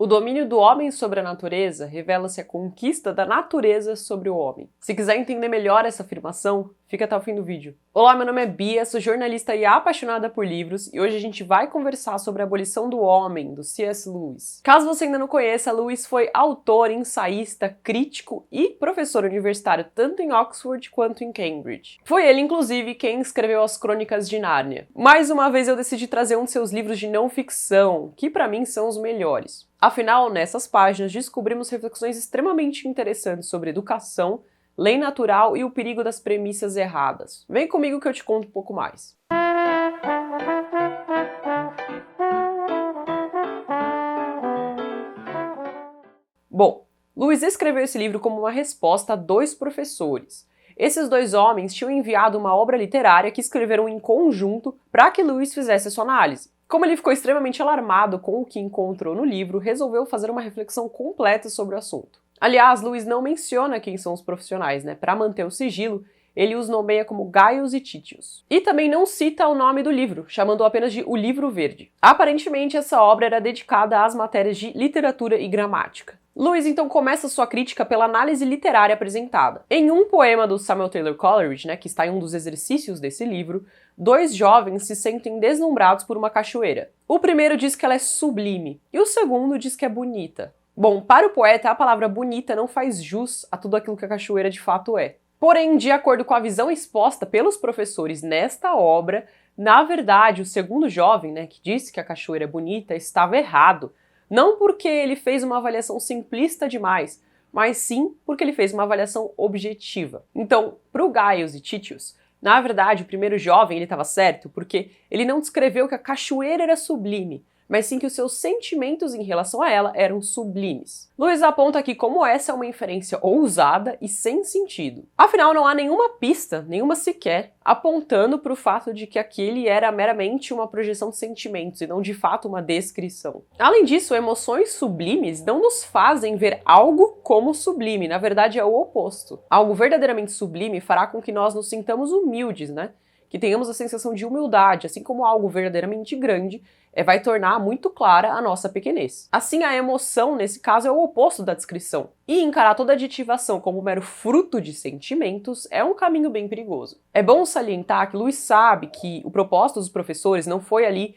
O domínio do homem sobre a natureza revela-se a conquista da natureza sobre o homem. Se quiser entender melhor essa afirmação, fica até o fim do vídeo. Olá, meu nome é Bia, sou jornalista e apaixonada por livros, e hoje a gente vai conversar sobre a abolição do homem, do C.S. Lewis. Caso você ainda não conheça, Lewis foi autor, ensaísta, crítico e professor universitário tanto em Oxford quanto em Cambridge. Foi ele, inclusive, quem escreveu as Crônicas de Nárnia. Mais uma vez eu decidi trazer um de seus livros de não ficção, que pra mim são os melhores. Afinal, nessas páginas descobrimos reflexões extremamente interessantes sobre educação, lei natural e o perigo das premissas erradas. Vem comigo que eu te conto um pouco mais. Bom, Lewis escreveu esse livro como uma resposta a dois professores. Esses dois homens tinham enviado uma obra literária que escreveram em conjunto para que Lewis fizesse a sua análise. Como ele ficou extremamente alarmado com o que encontrou no livro, resolveu fazer uma reflexão completa sobre o assunto. Aliás, Lewis não menciona quem são os profissionais, Para manter o sigilo, ele os nomeia como Gaius e Titius. E também não cita o nome do livro, chamando-o apenas de O Livro Verde. Aparentemente, essa obra era dedicada às matérias de literatura e gramática. Lewis então começa sua crítica pela análise literária apresentada. Em um poema do Samuel Taylor Coleridge, que está em um dos exercícios desse livro, dois jovens se sentem deslumbrados por uma cachoeira. O primeiro diz que ela é sublime, e o segundo diz que é bonita. Bom, para o poeta, a palavra bonita não faz jus a tudo aquilo que a cachoeira de fato é. Porém, de acordo com a visão exposta pelos professores nesta obra, na verdade, o segundo jovem, que disse que a cachoeira é bonita, estava errado. Não porque ele fez uma avaliação simplista demais, mas sim porque ele fez uma avaliação objetiva. Então, para o Gaius e Titius, na verdade, o primeiro jovem ele estava certo porque ele não descreveu que a cachoeira era sublime, mas sim que os seus sentimentos em relação a ela eram sublimes. Lewis aponta aqui como essa é uma inferência ousada e sem sentido. Afinal, não há nenhuma pista, nenhuma sequer, apontando para o fato de que aquele era meramente uma projeção de sentimentos e não de fato uma descrição. Além disso, emoções sublimes não nos fazem ver algo como sublime, na verdade é o oposto. Algo verdadeiramente sublime fará com que nós nos sintamos humildes, que tenhamos a sensação de humildade, assim como algo verdadeiramente grande vai tornar muito clara a nossa pequenez. Assim, a emoção, nesse caso, é o oposto da descrição. E encarar toda adjetivação como mero fruto de sentimentos é um caminho bem perigoso. É bom salientar que Lewis sabe que o propósito dos professores não foi ali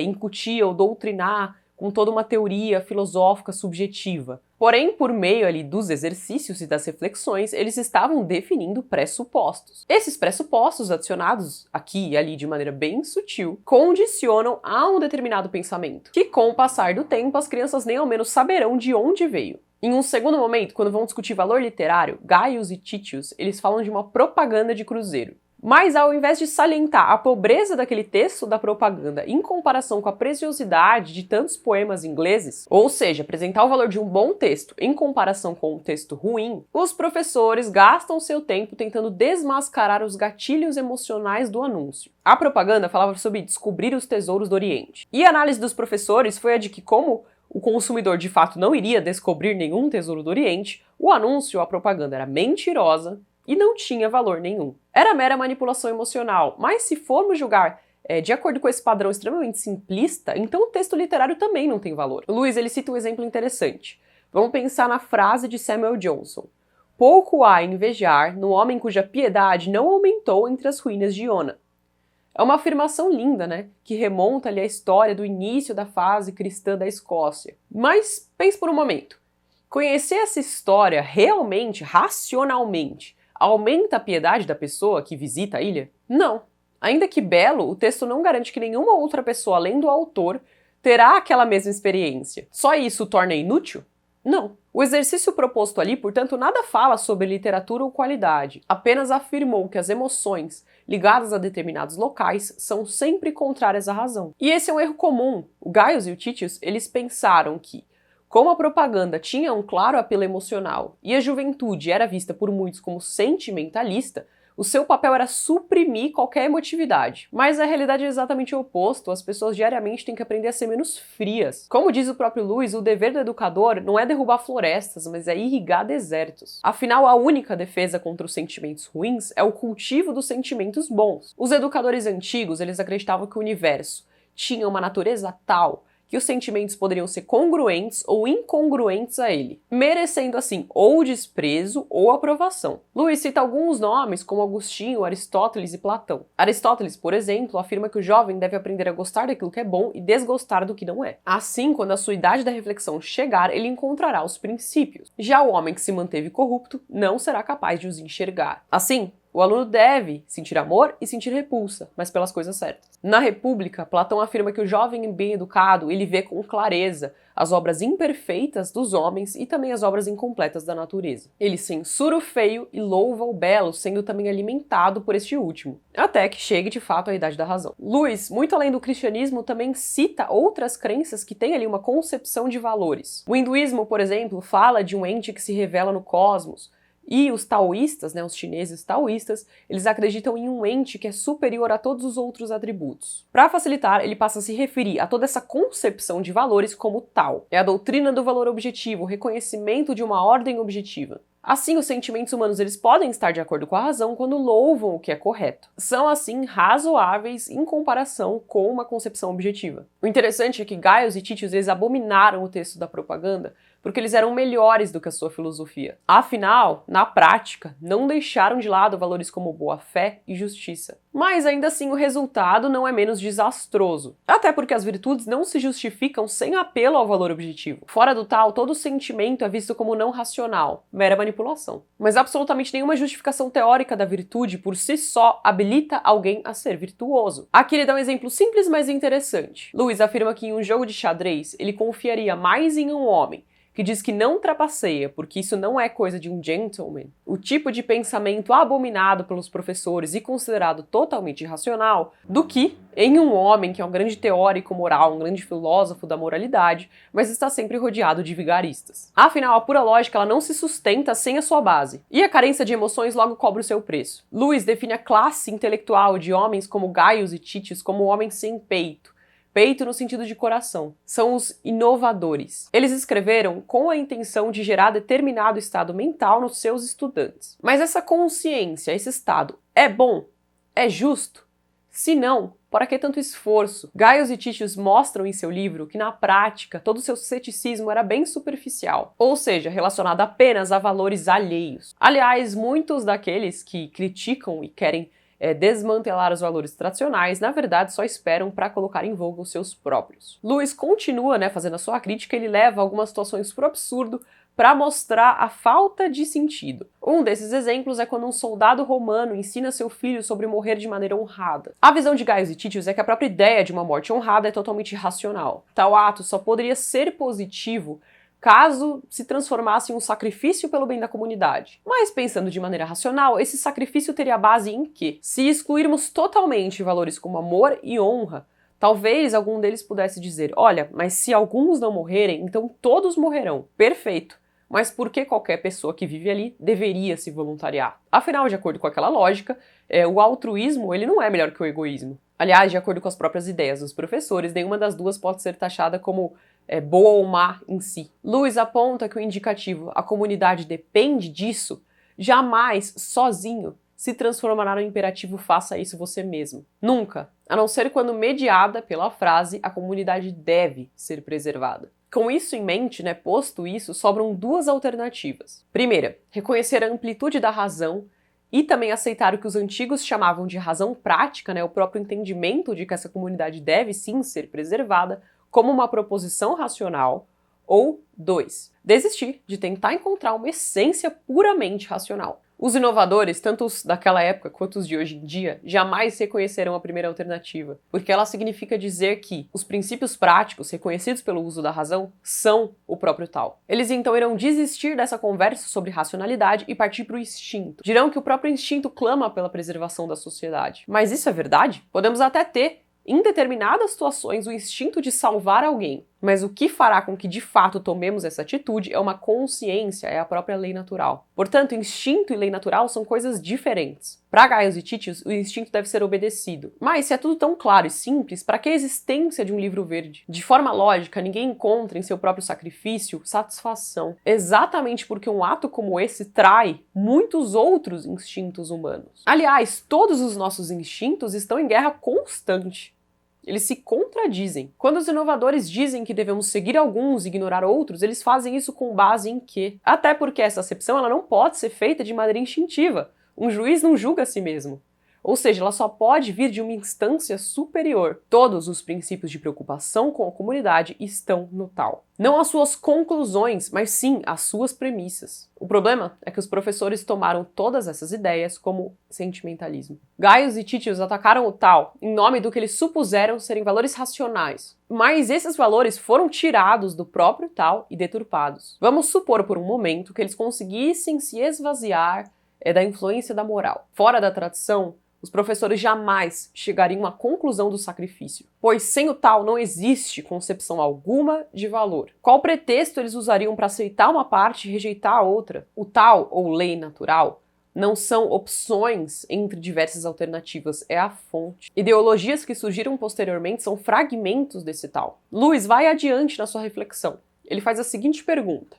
incutir ou doutrinar com toda uma teoria filosófica subjetiva. Porém, por meio ali dos exercícios e das reflexões, eles estavam definindo pressupostos. Esses pressupostos, adicionados aqui e ali de maneira bem sutil, condicionam a um determinado pensamento, que com o passar do tempo as crianças nem ao menos saberão de onde veio. Em um segundo momento, quando vão discutir valor literário, Gaius e Titius, eles falam de uma propaganda de cruzeiro. Mas ao invés de salientar a pobreza daquele texto da propaganda em comparação com a preciosidade de tantos poemas ingleses, ou seja, apresentar o valor de um bom texto em comparação com um texto ruim, os professores gastam seu tempo tentando desmascarar os gatilhos emocionais do anúncio. A propaganda falava sobre descobrir os tesouros do Oriente. E a análise dos professores foi a de que, como o consumidor de fato não iria descobrir nenhum tesouro do Oriente, o anúncio, a propaganda era mentirosa, e não tinha valor nenhum. Era mera manipulação emocional, mas se formos julgar de acordo com esse padrão extremamente simplista, então o texto literário também não tem valor. Lewis ele cita um exemplo interessante. Vamos pensar na frase de Samuel Johnson. Pouco há a invejar no homem cuja piedade não aumentou entre as ruínas de Iona. É uma afirmação linda, que remonta ali à história do início da fase cristã da Escócia. Mas pense por um momento. Conhecer essa história realmente, racionalmente, aumenta a piedade da pessoa que visita a ilha? Não. Ainda que belo, o texto não garante que nenhuma outra pessoa, além do autor, terá aquela mesma experiência. Só isso o torna inútil? Não. O exercício proposto ali, portanto, nada fala sobre literatura ou qualidade, apenas afirmou que as emoções ligadas a determinados locais são sempre contrárias à razão. E esse é um erro comum. O Gaius e o Titius, eles pensaram que, como a propaganda tinha um claro apelo emocional e a juventude era vista por muitos como sentimentalista, o seu papel era suprimir qualquer emotividade. Mas a realidade é exatamente o oposto, as pessoas diariamente têm que aprender a ser menos frias. Como diz o próprio Lewis, o dever do educador não é derrubar florestas, mas é irrigar desertos. Afinal, a única defesa contra os sentimentos ruins é o cultivo dos sentimentos bons. Os educadores antigos, eles acreditavam que o universo tinha uma natureza tal que os sentimentos poderiam ser congruentes ou incongruentes a ele, merecendo assim ou desprezo ou aprovação. Lewis cita alguns nomes como Agostinho, Aristóteles e Platão. Aristóteles, por exemplo, afirma que o jovem deve aprender a gostar daquilo que é bom e desgostar do que não é. Assim, quando a sua idade da reflexão chegar, ele encontrará os princípios. Já o homem que se manteve corrupto não será capaz de os enxergar. Assim, o aluno deve sentir amor e sentir repulsa, mas pelas coisas certas. Na República, Platão afirma que o jovem bem educado, ele vê com clareza as obras imperfeitas dos homens e também as obras incompletas da natureza. Ele censura o feio e louva o belo, sendo também alimentado por este último, até que chegue de fato à idade da razão. Lewis, muito além do cristianismo, também cita outras crenças que têm ali uma concepção de valores. O hinduísmo, por exemplo, fala de um ente que se revela no cosmos. E os taoístas, os chineses taoístas, eles acreditam em um ente que é superior a todos os outros atributos. Para facilitar, ele passa a se referir a toda essa concepção de valores como tal. É a doutrina do valor objetivo, o reconhecimento de uma ordem objetiva. Assim, os sentimentos humanos eles podem estar de acordo com a razão quando louvam o que é correto. São, assim, razoáveis em comparação com uma concepção objetiva. O interessante é que Gaius e Titius eles abominaram o texto da propaganda porque eles eram melhores do que a sua filosofia. Afinal, na prática, não deixaram de lado valores como boa-fé e justiça. Mas ainda assim o resultado não é menos desastroso. Até porque as virtudes não se justificam sem apelo ao valor objetivo. Fora do tal, todo sentimento é visto como não racional, mera manipulação. Mas absolutamente nenhuma justificação teórica da virtude por si só habilita alguém a ser virtuoso. Aqui ele dá um exemplo simples, mas interessante. Lewis afirma que em um jogo de xadrez ele confiaria mais em um homem que diz que não trapaceia, porque isso não é coisa de um gentleman, o tipo de pensamento abominado pelos professores e considerado totalmente irracional, do que em um homem que é um grande teórico moral, um grande filósofo da moralidade, mas está sempre rodeado de vigaristas. Afinal, a pura lógica ela não se sustenta sem a sua base, e a carência de emoções logo cobra o seu preço. Lewis define a classe intelectual de homens como Gaius e Titius como homens sem peito, peito no sentido de coração. São os inovadores. Eles escreveram com a intenção de gerar determinado estado mental nos seus estudantes. Mas essa consciência, esse estado, é bom? É justo? Se não, para que tanto esforço? Gaius e Titius mostram em seu livro que, na prática, todo o seu ceticismo era bem superficial, ou seja, relacionado apenas a valores alheios. Aliás, muitos daqueles que criticam e querem desmantelar os valores tradicionais, na verdade só esperam para colocar em voga os seus próprios. Lewis continua, fazendo a sua crítica, ele leva algumas situações pro absurdo para mostrar a falta de sentido. Um desses exemplos é quando um soldado romano ensina seu filho sobre morrer de maneira honrada. A visão de Gaius e Titius é que a própria ideia de uma morte honrada é totalmente irracional. Tal ato só poderia ser positivo caso se transformasse em um sacrifício pelo bem da comunidade. Mas pensando de maneira racional, esse sacrifício teria base em quê? Se excluirmos totalmente valores como amor e honra, talvez algum deles pudesse dizer, olha, mas se alguns não morrerem, então todos morrerão. Perfeito. Mas por que qualquer pessoa que vive ali deveria se voluntariar? Afinal, de acordo com aquela lógica, o altruísmo ele não é melhor que o egoísmo. Aliás, de acordo com as próprias ideias dos professores, nenhuma das duas pode ser taxada como boa ou má em si. Lewis aponta que o indicativo "a comunidade depende disso" jamais, sozinho, se transformará no imperativo "faça isso você mesmo". Nunca, a não ser quando mediada pela frase "a comunidade deve ser preservada". Com isso em mente, posto isso, sobram duas alternativas. Primeira, reconhecer a amplitude da razão e também aceitar o que os antigos chamavam de razão prática, o próprio entendimento de que essa comunidade deve sim ser preservada, como uma proposição racional, ou 2, desistir de tentar encontrar uma essência puramente racional. Os inovadores, tanto os daquela época quanto os de hoje em dia, jamais reconheceram a primeira alternativa, porque ela significa dizer que os princípios práticos, reconhecidos pelo uso da razão, são o próprio tal. Eles então irão desistir dessa conversa sobre racionalidade e partir para o instinto. Dirão que o próprio instinto clama pela preservação da sociedade. Mas isso é verdade? Podemos até ter, em determinadas situações, o instinto de salvar alguém, mas o que fará com que de fato tomemos essa atitude é uma consciência, é a própria lei natural. Portanto, instinto e lei natural são coisas diferentes. Para Gaius e Titius, o instinto deve ser obedecido. Mas se é tudo tão claro e simples, para que a existência de um livro verde? De forma lógica, ninguém encontra em seu próprio sacrifício satisfação, exatamente porque um ato como esse trai muitos outros instintos humanos. Aliás, todos os nossos instintos estão em guerra constante. Eles se contradizem. Quando os inovadores dizem que devemos seguir alguns e ignorar outros, eles fazem isso com base em quê? Até porque essa acepção ela não pode ser feita de maneira instintiva. Um juiz não julga a si mesmo. Ou seja, ela só pode vir de uma instância superior. Todos os princípios de preocupação com a comunidade estão no Tao. Não as suas conclusões, mas sim as suas premissas. O problema é que os professores tomaram todas essas ideias como sentimentalismo. Gaius e Titius atacaram o Tao em nome do que eles supuseram serem valores racionais. Mas esses valores foram tirados do próprio Tao e deturpados. Vamos supor por um momento que eles conseguissem se esvaziar da influência da moral. Fora da tradição, os professores jamais chegariam à conclusão do sacrifício, pois sem o Tao não existe concepção alguma de valor. Qual pretexto eles usariam para aceitar uma parte e rejeitar a outra? O Tao, ou lei natural, não são opções entre diversas alternativas, é a fonte. Ideologias que surgiram posteriormente são fragmentos desse Tao. Lewis vai adiante na sua reflexão. Ele faz a seguinte pergunta: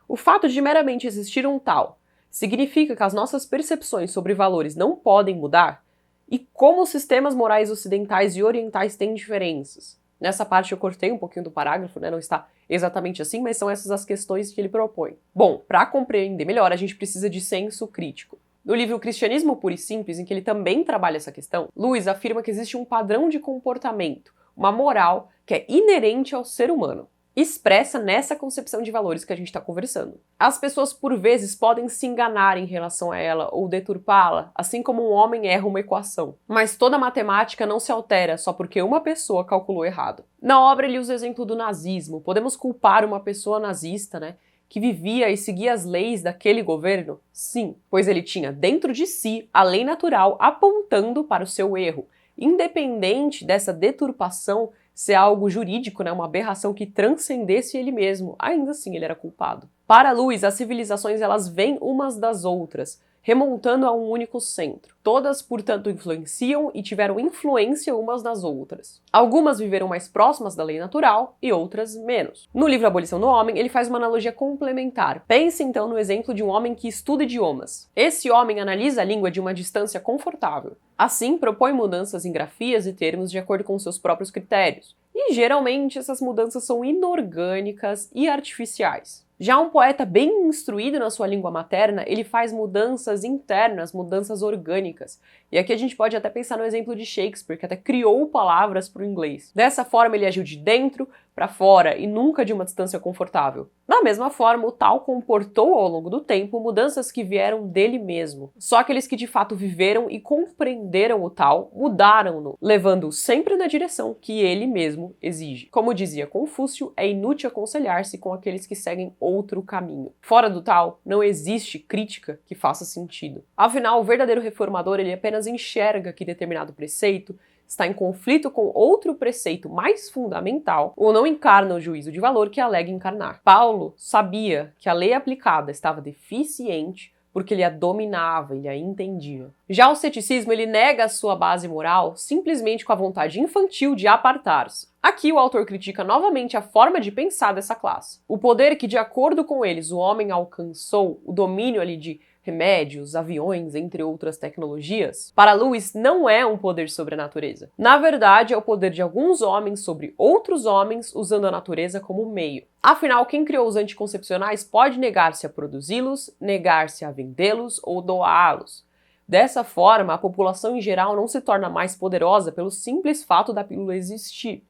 o fato de meramente existir um Tao significa que as nossas percepções sobre valores não podem mudar? E como os sistemas morais ocidentais e orientais têm diferenças? Nessa parte eu cortei um pouquinho do parágrafo, né? Não está exatamente assim, mas são essas as questões que ele propõe. Bom, para compreender melhor, a gente precisa de senso crítico. No livro Cristianismo Puro e Simples, em que ele também trabalha essa questão, Lewis afirma que existe um padrão de comportamento, uma moral que é inerente ao ser humano, expressa nessa concepção de valores que a gente está conversando. As pessoas, por vezes, podem se enganar em relação a ela ou deturpá-la, assim como um homem erra uma equação. Mas toda matemática não se altera só porque uma pessoa calculou errado. Na obra, ele usa o exemplo do nazismo. Podemos culpar uma pessoa nazista, né, que vivia e seguia as leis daquele governo? Sim, pois ele tinha dentro de si a lei natural apontando para o seu erro. Independente dessa deturpação ser algo jurídico, né, uma aberração que transcendesse ele mesmo, ainda assim ele era culpado. Para Lewis, as civilizações elas vêm umas das outras, remontando a um único centro. Todas, portanto, influenciam e tiveram influência umas nas outras. Algumas viveram mais próximas da lei natural e outras menos. No livro Abolição do Homem, ele faz uma analogia complementar. Pense então no exemplo de um homem que estuda idiomas. Esse homem analisa a língua de uma distância confortável. Assim, propõe mudanças em grafias e termos de acordo com seus próprios critérios. E geralmente essas mudanças são inorgânicas e artificiais. Já um poeta bem instruído na sua língua materna, ele faz mudanças internas, mudanças orgânicas. E aqui a gente pode até pensar no exemplo de Shakespeare, que até criou palavras para o inglês. Dessa forma, ele agiu de dentro para fora e nunca de uma distância confortável. Da mesma forma, o Tao comportou ao longo do tempo mudanças que vieram dele mesmo. Só aqueles que de fato viveram e compreenderam o Tao mudaram-no, levando-o sempre na direção que ele mesmo exige. Como dizia Confúcio, é inútil aconselhar-se com aqueles que seguem outro caminho. Fora do Tao, não existe crítica que faça sentido. Afinal, o verdadeiro reformador ele apenas enxerga que determinado preceito está em conflito com outro preceito mais fundamental ou não encarna o juízo de valor que alega encarnar. Paulo sabia que a lei aplicada estava deficiente porque ele a dominava, ele a entendia. Já o ceticismo, ele nega a sua base moral simplesmente com a vontade infantil de apartar-se. Aqui o autor critica novamente a forma de pensar dessa classe. O poder que, de acordo com eles, o homem alcançou, o domínio ali de remédios, aviões, entre outras tecnologias, para Lewis não é um poder sobre a natureza. Na verdade, é o poder de alguns homens sobre outros homens usando a natureza como meio. Afinal, quem criou os anticoncepcionais pode negar-se a produzi-los, negar-se a vendê-los ou doá-los. Dessa forma, a população em geral não se torna mais poderosa pelo simples fato da pílula existir,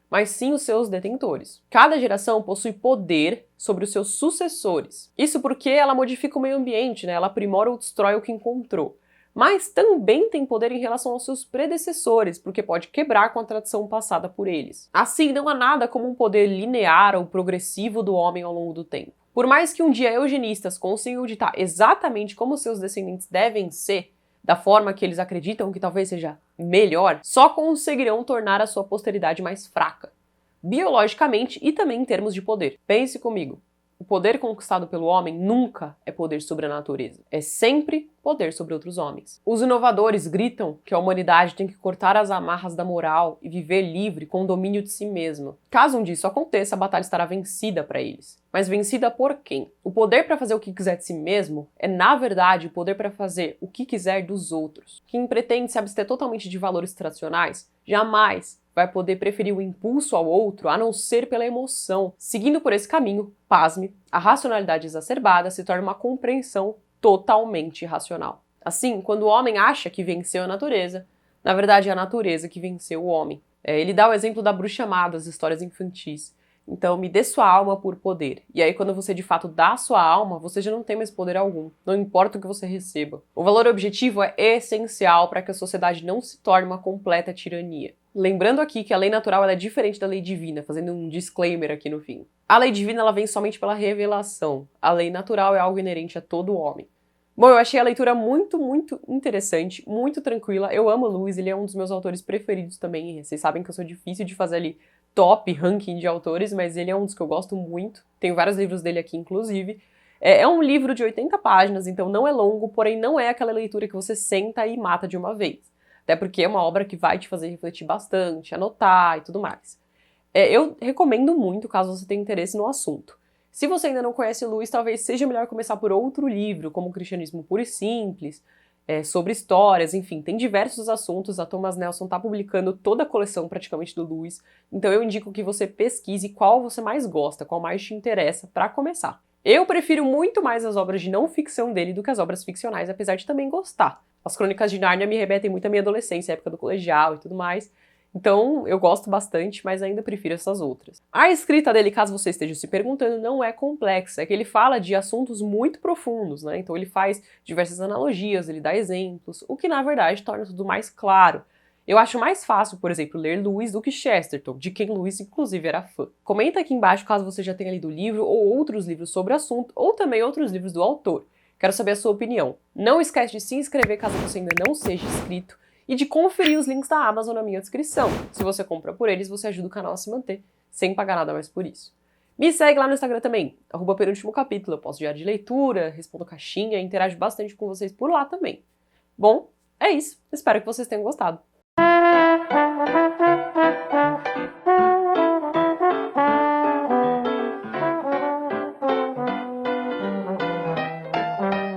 mas sim os seus detentores. Cada geração possui poder sobre os seus sucessores. Isso porque ela modifica o meio ambiente, né? Ela aprimora ou destrói o que encontrou. Mas também tem poder em relação aos seus predecessores, porque pode quebrar com a tradição passada por eles. Assim, não há nada como um poder linear ou progressivo do homem ao longo do tempo. Por mais que um dia eugenistas consigam ditar exatamente como seus descendentes devem ser, da forma que eles acreditam que talvez seja melhor, só conseguirão tornar a sua posteridade mais fraca, biologicamente e também em termos de poder. Pense comigo, o poder conquistado pelo homem nunca é poder sobre a natureza, é sempre poder sobre outros homens. Os inovadores gritam que a humanidade tem que cortar as amarras da moral e viver livre com o domínio de si mesma. Caso um dia isso aconteça, a batalha estará vencida para eles. Mas vencida por quem? O poder para fazer o que quiser de si mesmo é, na verdade, o poder para fazer o que quiser dos outros. Quem pretende se abster totalmente de valores tradicionais jamais vai poder preferir o impulso ao outro a não ser pela emoção. Seguindo por esse caminho, pasme, a racionalidade exacerbada se torna uma compreensão totalmente irracional. Assim, quando o homem acha que venceu a natureza, na verdade é a natureza que venceu o homem. Ele dá o exemplo da bruxa má das histórias infantis. Então, me dê sua alma por poder. E aí, quando você de fato dá sua alma, você já não tem mais poder algum. Não importa o que você receba. O valor objetivo é essencial para que a sociedade não se torne uma completa tirania. Lembrando aqui que a lei natural ela é diferente da lei divina, fazendo um disclaimer aqui no fim. A lei divina ela vem somente pela revelação. A lei natural é algo inerente a todo homem. Bom, eu achei a leitura muito interessante, muito tranquila. Eu amo o Lewis, ele é um dos meus autores preferidos também. Vocês sabem que eu sou difícil de fazer ali top ranking de autores, mas ele é um dos que eu gosto muito. Tenho vários livros dele aqui, inclusive. É um livro de 80 páginas, então não é longo, porém não é aquela leitura que você senta e mata de uma vez. Até porque é uma obra que vai te fazer refletir bastante, anotar e tudo mais. Eu recomendo muito, caso você tenha interesse no assunto. Se você ainda não conhece o Lewis, talvez seja melhor começar por outro livro, como o Cristianismo Puro e Simples, sobre histórias, enfim, tem diversos assuntos. A Thomas Nelson está publicando toda a coleção praticamente do Lewis, então eu indico que você pesquise qual você mais gosta, qual mais te interessa para começar. Eu prefiro muito mais as obras de não ficção dele do que as obras ficcionais, apesar de também gostar. As Crônicas de Nárnia me remetem muito à minha adolescência, à época do colegial e tudo mais. Então, eu gosto bastante, mas ainda prefiro essas outras. A escrita dele, caso você esteja se perguntando, não é complexa. É que ele fala de assuntos muito profundos, né? Então ele faz diversas analogias, ele dá exemplos, o que na verdade torna tudo mais claro. Eu acho mais fácil, por exemplo, ler Lewis do que Chesterton, de quem Lewis inclusive era fã. Comenta aqui embaixo caso você já tenha lido o livro ou outros livros sobre o assunto, ou também outros livros do autor. Quero saber a sua opinião. Não esquece de se inscrever caso você ainda não seja inscrito, e de conferir os links da Amazon na minha descrição. Se você compra por eles, você ajuda o canal a se manter, sem pagar nada mais por isso. Me segue lá no Instagram também, @penúltimo-capítulo. Eu posto diário de leitura, respondo caixinha, interajo bastante com vocês por lá também. Bom, é isso. Espero que vocês tenham gostado.